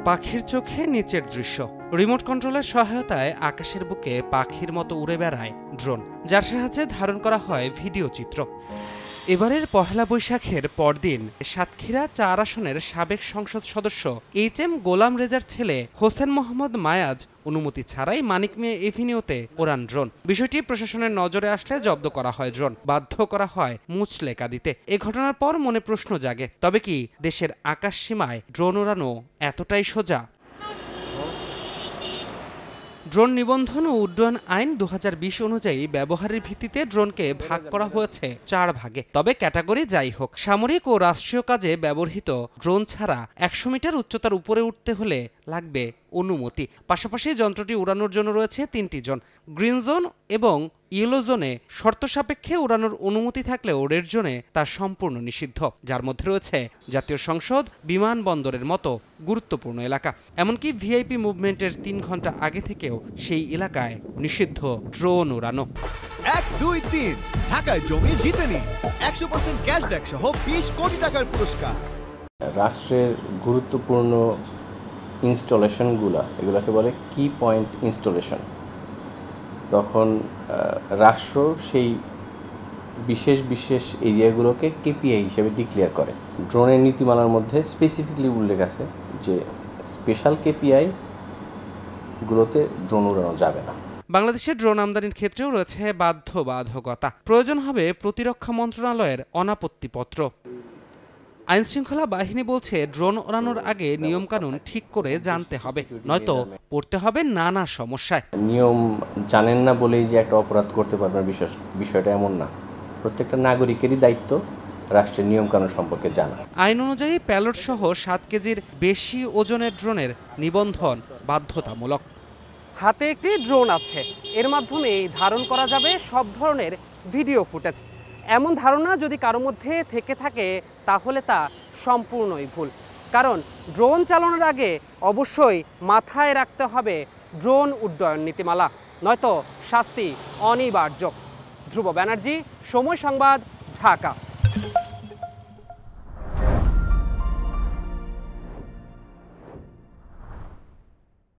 পাখির চোখে নিচের দৃশ্য। রিমোট কন্ট্রোলের সহায়তায় আকাশের বুকে পাখির মতো উড়ে বেড়ায় ড্রোন, যার সাহায্যে ধারণ করা হয় ভিডিও চিত্র। এবারের পহেলা বৈশাখের পরদিন সাতক্ষীরা ৪ আসনের সাবেক সংসদ সদস্য HM গোলাম রেজার ছেলে হোসেন মোহাম্মদ মায়াজ অনুমতি ছাড়াই মানিক মিয়া এভিনিউতে ওড়ান ড্রোন। বিষয়টি প্রশাসনের নজরে আসলে জব্দ করা হয় ড্রোন, বাধ্য করা হয় মুচলেকা দিতে। এ ঘটনার পর মনে প্রশ্ন জাগে, তবে কি দেশের আকাশ সীমায় ড্রোন ওড়ানো এতটাই সোজা? ড্রোন নিবন্ধন ও উড্ডয়ন আইন ২০২০ অনুযায়ী ব্যবহারের ভিত্তিতে ড্রোনকে ভাগ করা হয়েছে ৪ ভাগে। তবে ক্যাটাগরি যাই হোক, সামরিক ও রাষ্ট্রীয় কাজে ব্যবহৃত ড্রোন ছাড়া ১০০ মিটার উচ্চতার উপরে উঠতে হলে লাগবে অনুমতি। পাশাপাশি যন্ত্রটি উড়ানোর জন্য রয়েছে ৩টি জোন। গ্রিন জোন এবং ইয়েলো জোনে শর্ত সাপেক্ষে উড়ানোর অনুমতি থাকলেও রেড জোনে তা সম্পূর্ণ নিষিদ্ধ, যার মধ্যে রয়েছে জাতীয় সংসদ, বিমানবন্দরের মতো গুরুত্বপূর্ণ এলাকা। এমনকি ভিআইপি মুভমেন্টের ৩ ঘন্টা আগে থেকেও সেই এলাকায় নিষিদ্ধ ড্রোন উড়ানো। ১, ২, ৩ ঢাকায় জমি জিতে নিন ১০০% ক্যাশব্যাক সহ ২০ কোটি টাকার পুরস্কার। রাষ্ট্রের গুরুত্বপূর্ণ ইনস্টলেশনগুলো, এগুলোকে বলে কি পয়েন্ট ইনস্টলেশন। তখন রাষ্ট্র সেই বিশেষ বিশেষ এরিয়াগুলোকে কেপিআই হিসেবে ডিক্লেয়ার করে। ড্রোনের নীতিমালার মধ্যে স্পেসিফিকলি উল্লেখ আছে যে স্পেশাল কেপিআইগুলোতে ড্রোন উড়ানো যাবে না। বাংলাদেশের ড্রোন আমদানির ক্ষেত্রেও রয়েছে বাধ্যবাধকতা। প্রয়োজন হবে প্রতিরক্ষা মন্ত্রণালয়ের অনাপত্তিপত্র। আইনশৃঙ্খলা বাহিনী বলছে, ড্রোন ওড়ানোর আগে নিয়মকানুন ঠিক করে জানতে হবে, নয়তো পড়তে হবে নানা সমস্যায়। নিয়ম জানেন না বলেই যে একটা অপরাধ করতে পারবেন বিষয়টা এমন না। প্রত্যেকটা নাগরিকেরই দায়িত্ব রাষ্ট্রের নিয়মকানুন সম্পর্কে জানা। আইন অনুযায়ী প্যালট সহ ৭ কেজির বেশি ওজনের ড্রোনের নিবন্ধন বাধ্যতামূলক। হাতে একটি ড্রোন আছে, এর মাধ্যমে ধারণ করা যাবে সব ধরনের ভিডিও ফুটেজ। এমন ধারণা যদি কারো মধ্যে থেকে থাকে তাহলে তা সম্পূর্ণই ভুল। কারণ ড্রোন চালানোর আগে অবশ্যই মাথায় রাখতে হবে ড্রোন উড্ডয়ন নীতিমালা, নয়তো শাস্তি অনিবার্য। ধ্রুব ব্যানার্জি, সময় সংবাদ, ঢাকা।